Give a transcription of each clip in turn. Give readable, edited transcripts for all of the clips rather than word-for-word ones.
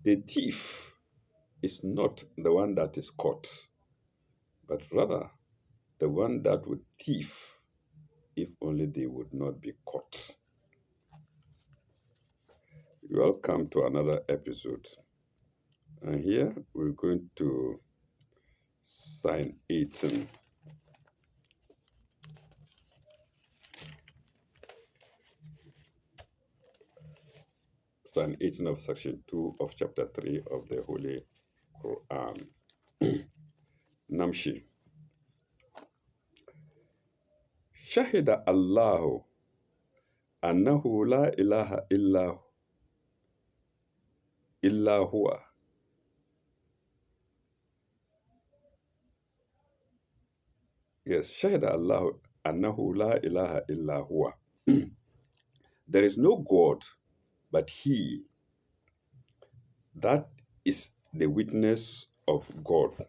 The thief is not the one that is caught, but rather the one that would thief if only they would not be caught. Welcome to another episode. And here we're going to sign 18. Psalm 18 of section 2 of chapter 3 of the Holy Quran. Namshi. Shahida Allahu annahu la ilaha illa huwa. Yes, Shahida Allahu annahu la ilaha illa huwa. There is no God but He. That is the witness of God.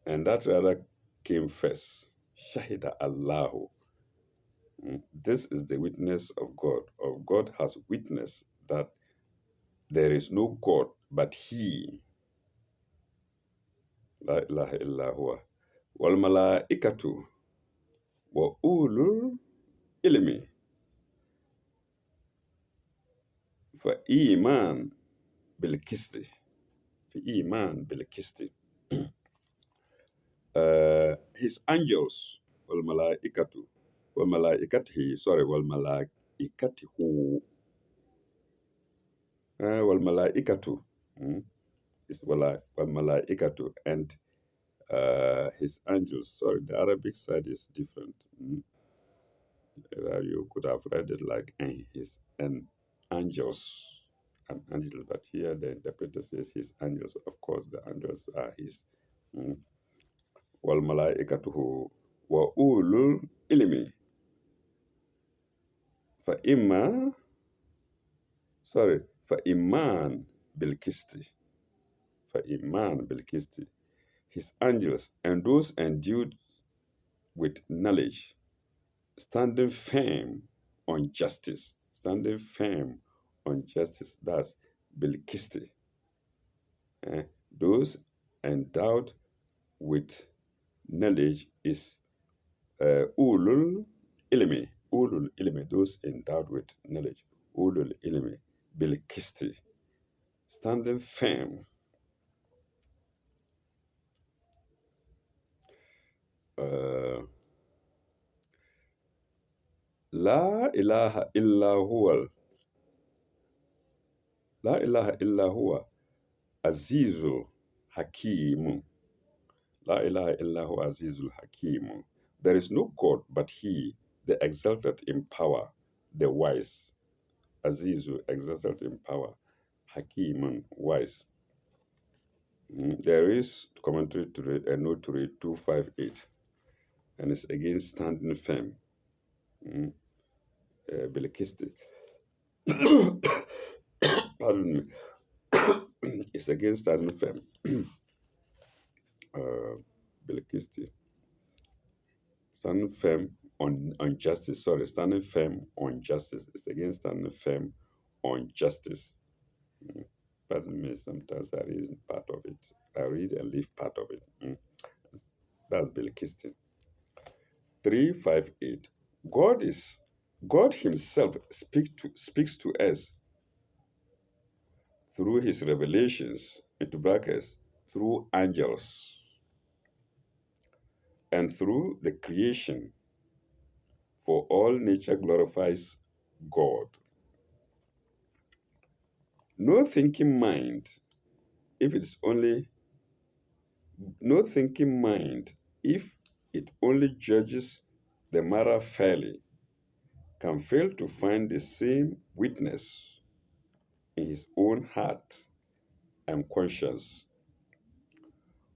And that rather came first. Shahida Allahu. This is the witness of God. God has witnessed that there is no God but He. La ilaha illa huwa. Wal malaikatu wa ulul ilmi. Fa iman bil kisti. His angels, wal malaikatu, wal malaikatihu, wal malaikatu, is wal malaikatu, and his angels. Sorry, the Arabic side is different. You could have read it like his and angels. And angels, but here the interpreter says his angels. Of course, the angels are his. Wal malaikatuhu wa ulul ilmi. Fa iman bil kisti. His angels and those endued with knowledge, standing firm on justice. That's bil kisti. Those endowed with knowledge is ulul ilmi. Those endowed with knowledge. Ulul ilmi bil kisti. Standing firm. La ilaha illa huwa azizul hakim. La ilaha illa huwa azizul hakim. There is no God but He, the exalted in power, the wise. Azizu, exalted in power. Hakim, wise. There is commentary to read, a note to read 258, and it's against standing firm. Belkisti. Pardon me. It's against standing firm. Belkisti. Standing firm on justice. Standing firm on justice. It's against standing firm on justice. Pardon me, sometimes I read part of it. I read and leave part of it. That's Belkisti. 358. God Himself speaks to us through His revelations, into brackets, through angels, and through the creation, for all nature glorifies God. No thinking mind, if it only judges the matter fairly, can fail to find the same witness in his own heart and conscience.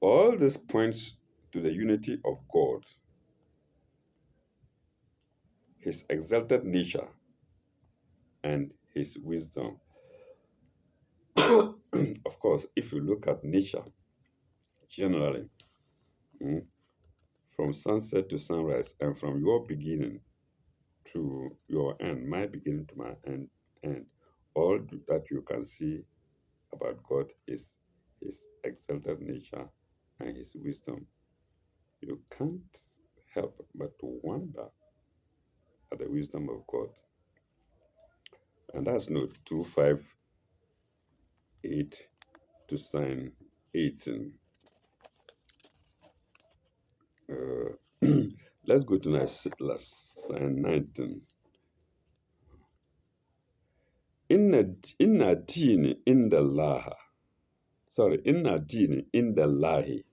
All this points to the unity of God, His exalted nature, and His wisdom. Of course, if you look at nature, generally, from sunset to sunrise, and from your beginning to your end, my beginning to my end, all that you can see about God is his exalted nature and his wisdom. You can't help but to wonder at the wisdom of God. And that's note 258 to sign 18. Let's go to sign 19. Inna dini inda Allah. Sorry, inna dini inda Allahi.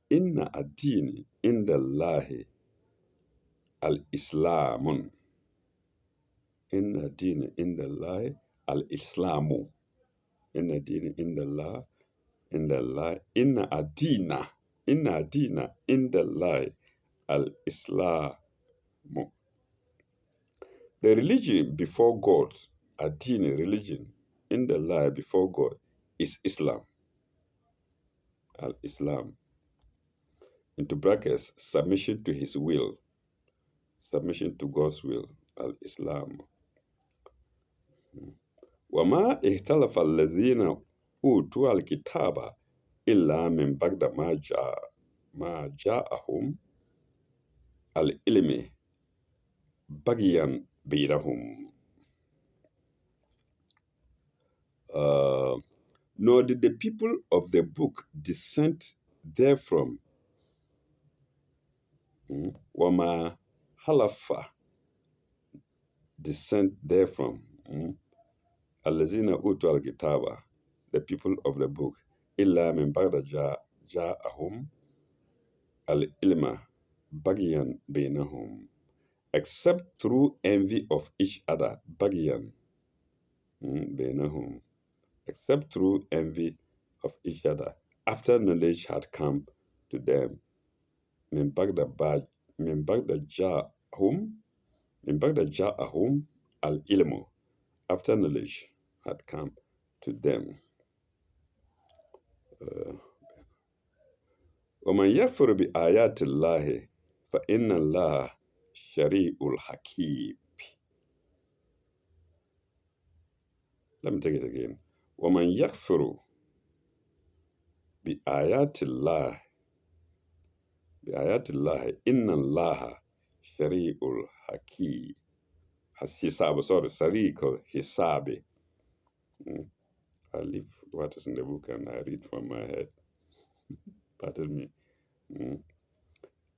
Inna adini inda Allahi al-Islamun. Inna dini inda Allahi al-Islamu. Inna dini inda Allah inda Allah. Inna adina inda Allahi al-Islamu. The religion before God, adini religion inda Allah before God is Islam. Al-Islam. Into brackets, submission to his will. Submission to God's will. Al-Islam. وما اختلف الذين أوتوا الكتاب إلا من بعد ما جاءهم العلم بغيا بينهم. Nor did the people of the book dissent therefrom. وما حلف dissent therefrom. الذين أوتوا الكتاب, the people of the book, إلا من بعد جاءهم العلم بغيا بينهم, except through envy of each other. بغيا بينهم, except through envy of each other, after knowledge had come to them. من بعد جاءهم العلم, after knowledge had come to them. ومن يكفر بآيات الله فإن الله شريع الحكيم. Let me take it again. ومن يكفر بآيات الله إن الله شريع الحكيم. شريع الحساب. I leave what is in the book and I read from my head. Pardon me.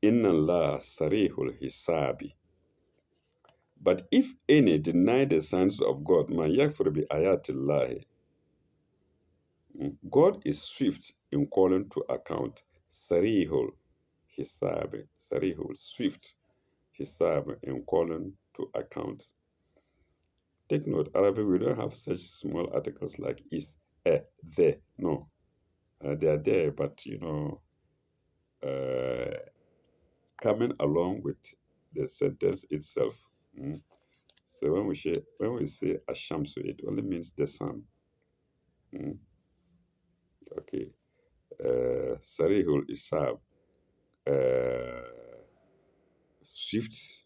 Inna Allah sarihul hisabi. But if any deny the signs of God, ma yakfur bi ayatillahi, God is swift in calling to account. Sarihul hisabi. Sarihul, swift hisab in calling to account. Take note, Arabic, we don't have such small articles like is, the. No. They are there, but coming along with the sentence itself. So when we say Ashamsu, it only means the sun. Okay. Sarihul Isab, shifts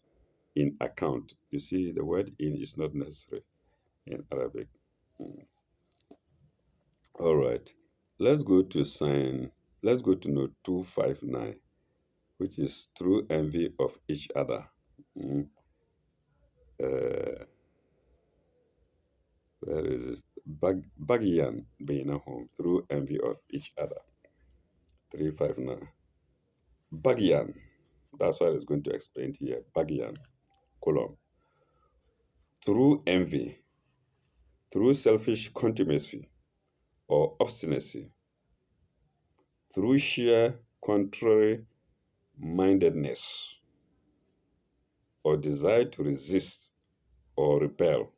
in account. You see, the word in is not necessary in Arabic. All right. Let's go to note 259, which is through envy of each other. There is Bagyan Bainahum, through envy of each other. 359. Bagyan. That's what it's going to explain here. Bagyan, column. Through envy, through selfish contumacy or obstinacy, through sheer contrary mindedness or desire to resist or rebel.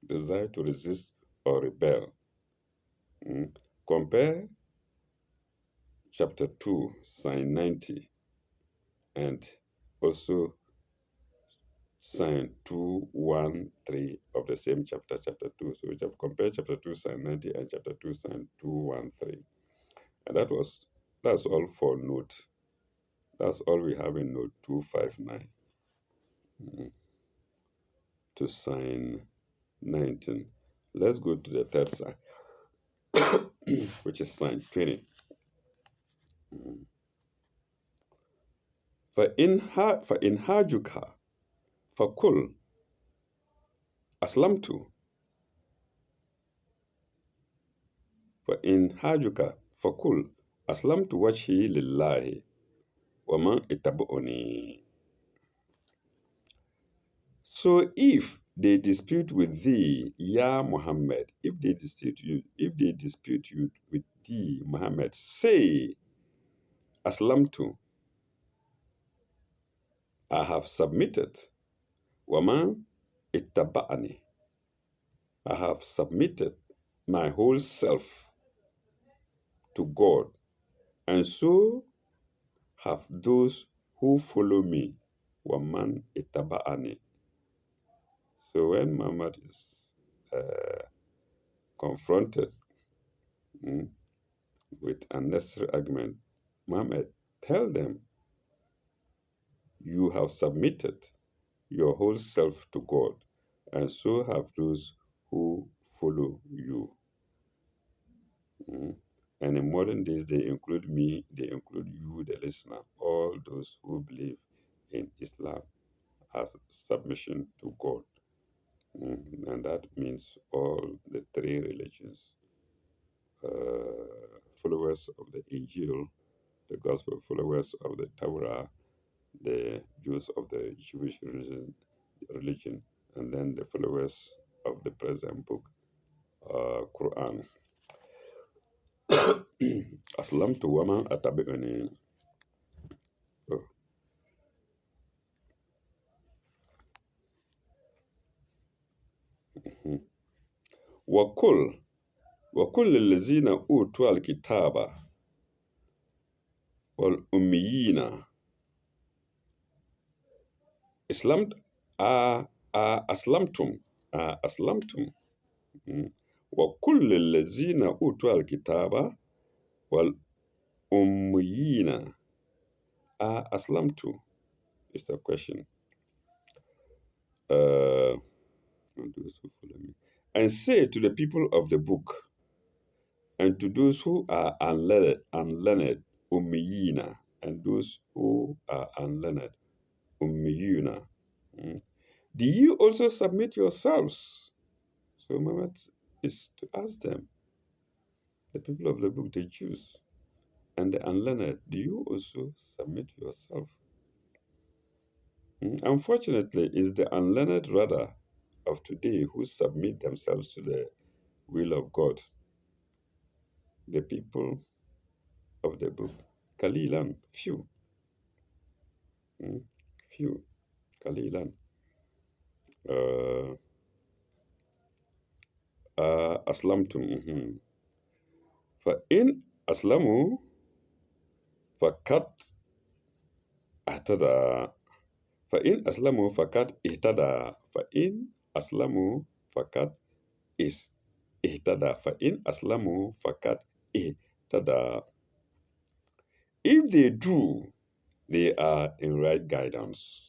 Desire to resist or rebel. Compare chapter 2, sign 90, and also sign 213 of the same chapter 2. So compare chapter 2, sign 90 and chapter 2, sign 213. And that's all for note. That's all we have in note 259 to sign 19. Let's go to the third sign, which is sign 20. فإن حاجك فقل أسلمت. فإن حاجك فقل أسلمت وجهي لله ومن اتبعني. So if they dispute with thee, Ya Muhammad, if they dispute you with thee, Muhammad, say, Aslamtu, I have submitted. Waman ittaba'ani, I have submitted my whole self to God, and so have those who follow me. Waman ittaba'ani. So when Muhammad is confronted with unnecessary argument, Muhammad, tell them you have submitted your whole self to God, and so have those who follow you. And in modern days, they include me, they include you, the listener, all those who believe in Islam as submission to God. And that means all the three religions, followers of the Injil, the gospel followers of the Torah, the Jews of the Jewish religion, and then the followers of the present book, Quran. Aslam to woman atabi'ani. وكل وكل الذين أوتوا الكتاب والأميين أسلمت أسلمتم أسلمتم. وكل الذين أوتوا الكتاب والأميين أسلمتم. It's a question. Those who follow me. And say to the people of the book, and to those who are unlearned, ummiyina, and those who are unlearned, ummiyuna. Do you also submit yourselves? So Muhammad is to ask them, the people of the book, the Jews, and the unlearned, do you also submit yourself? Unfortunately, it's the unlearned rather of today who submit themselves to the will of God. The people of the book, Kalilan, few, few, Kalilan. Aslamtum. فإن أسلموا فقد اهتدى. فإن أسلموا فقد اهتدى. فإن أسلموا فقد اهتدى. فإن أسلموا فقد اهتدى. If they do, they are in right guidance.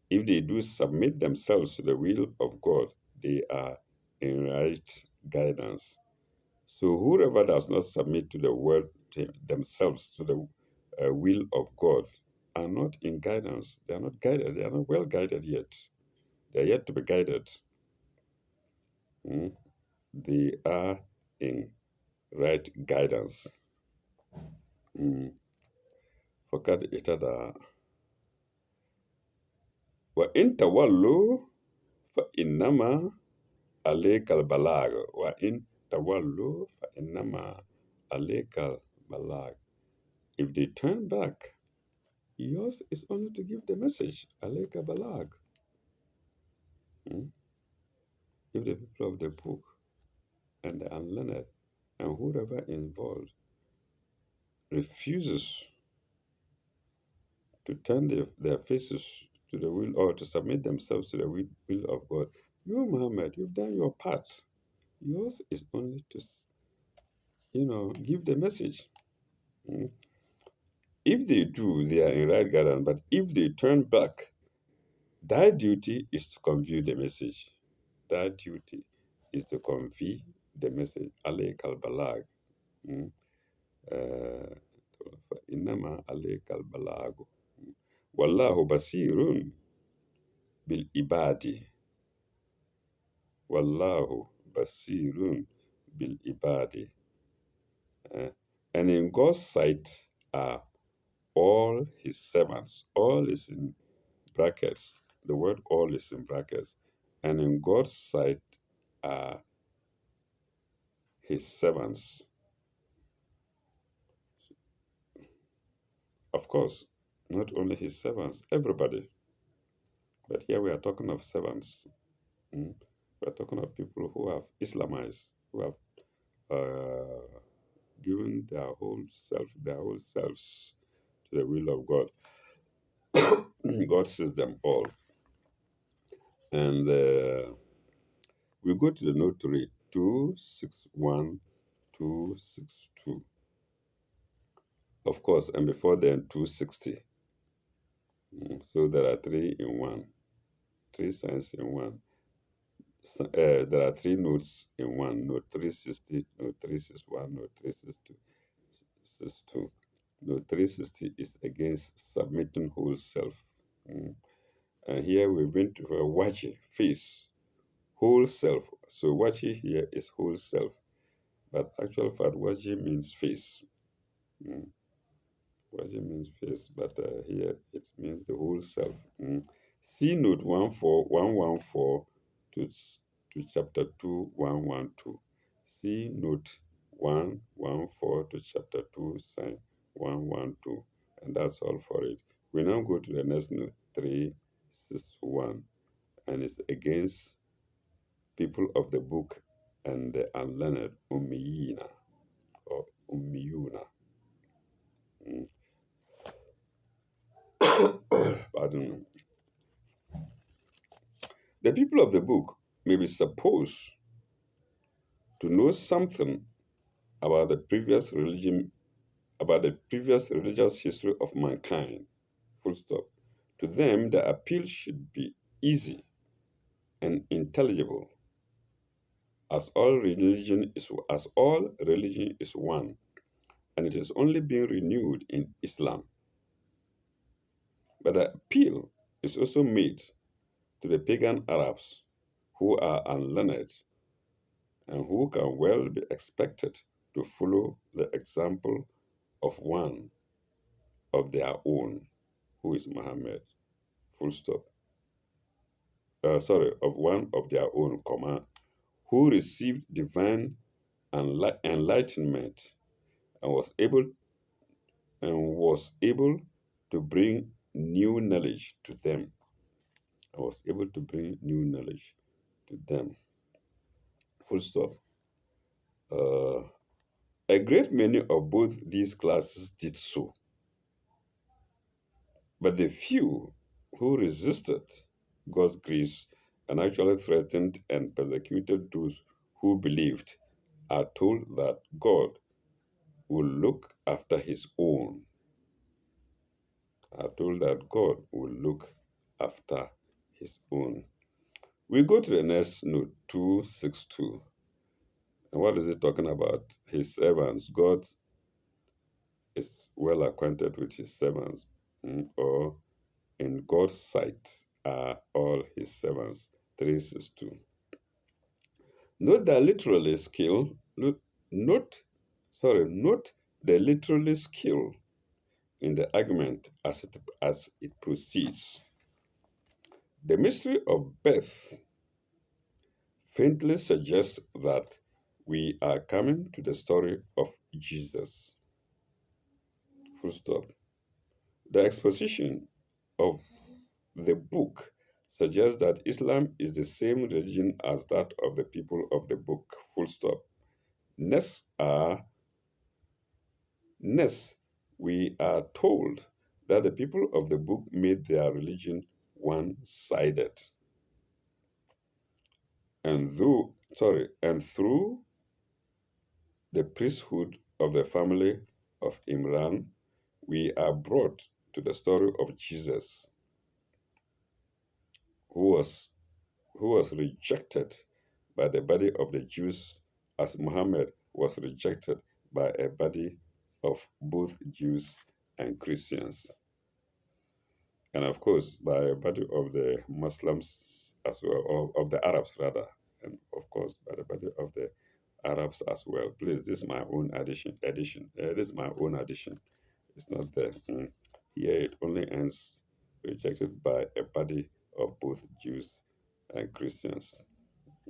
If they do submit themselves to the will of God, they are in right guidance. So whoever does not submit to the word themselves to the will of God are not in guidance. They are not guided. They are not well guided yet. They are yet to be guided. They are in right guidance. فقد اهتدى. وإن تولوا فإنما عليك البلاغ. وإن تولوا فإنما عليك البلاغ. If they turn back, yours is only to give the message. Aleka balag. If the people of the book and the unlearned and whoever involved refuses to turn their faces to the will or to submit themselves to the will of God, you, Muhammad, you've done your part. Yours is only to, give the message. If they do, they are in right guidance. But if they turn back, thy duty is to convey the message. Thy duty. is to convey the message. عليك البلاغ. فإنما عليك البلاغ والله بصير بالعباد والله بصير بالعباد. And in God's sight are all his servants. All is in brackets. The word all is in brackets. And in God's sight are his servants. Of course, not only his servants, everybody. But here we are talking of servants. We're talking of people who have Islamized, who have given their whole selves to the will of God. God sees them all. And we go to the note to read 261, 262. Of course, and before then 260. So there are three in one, three signs in one. There are three notes in one: note 360, note 361, note 362. Note 360 is against submitting whole self. And here we went to a wachi, face, whole self. So wachi here is whole self, but actual fact wachi means face. Wachi means face, but here it means the whole self. See note 14114 to chapter 2112. See note 114 to chapter 2, sign 112. And that's all for it. We now go to the next note 361, and it's against people of the book and the unlearned, ummiyina or ummiyuna. Pardon me. The people of the book may be supposed to know something about the previous religious history of mankind. Full stop. To them, the appeal should be easy and intelligible, as all religion is one, and it is only being renewed in Islam. But the appeal is also made to the pagan Arabs who are unlearned and who can well be expected to follow the example of one of their own, who is Muhammad, full stop. Of one of their own, comma, who received divine enlightenment and was able to bring new knowledge to them. I was able to bring new knowledge to them. Full stop. A great many of both these classes did so. But the few who resisted God's grace and actually threatened and persecuted those who believed are told that God will look after his own. Are told that God will look after his own. We go to the next note, 262. And what is it talking about? His servants. God is well acquainted with his servants, or in God's sight are all his servants. 362. Note the literally skill. Note the literally skill in the argument as it proceeds. The mystery of birth faintly suggests that we are coming to the story of Jesus. Full stop. The exposition of the book suggests that Islam is the same religion as that of the people of the book. Full stop. Next, we are told that the people of the book made their religion one-sided. And through the priesthood of the family of Imran, we are brought to the story of Jesus, who was rejected by the body of the Jews, as Muhammad was rejected by a body of both Jews and Christians, and of course by a body of the Muslims as well, or of the Arabs rather, and of course by the body of the Arabs as well. Please, this is my own addition. This is my own addition. It's not there. Here it only ends rejected by a body of both Jews and Christians.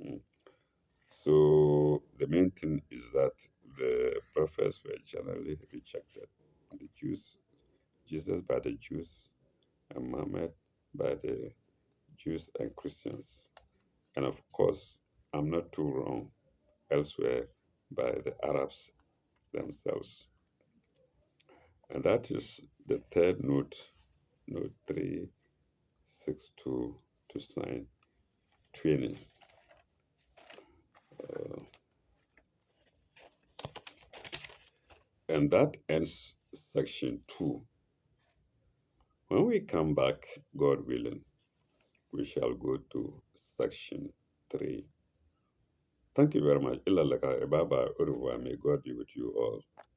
Mm. So the main thing is that the prophets were generally rejected. The Jews, Jesus by the Jews, and Muhammad by the Jews and Christians. And of course, I'm not too wrong elsewhere by the Arabs themselves. And that is the third note, note 362 to sign 20. Uh, and that ends section 2. When we come back, God willing, we shall go to section 3. Thank you very much. Bye bye. Au revoir. May God be with you all.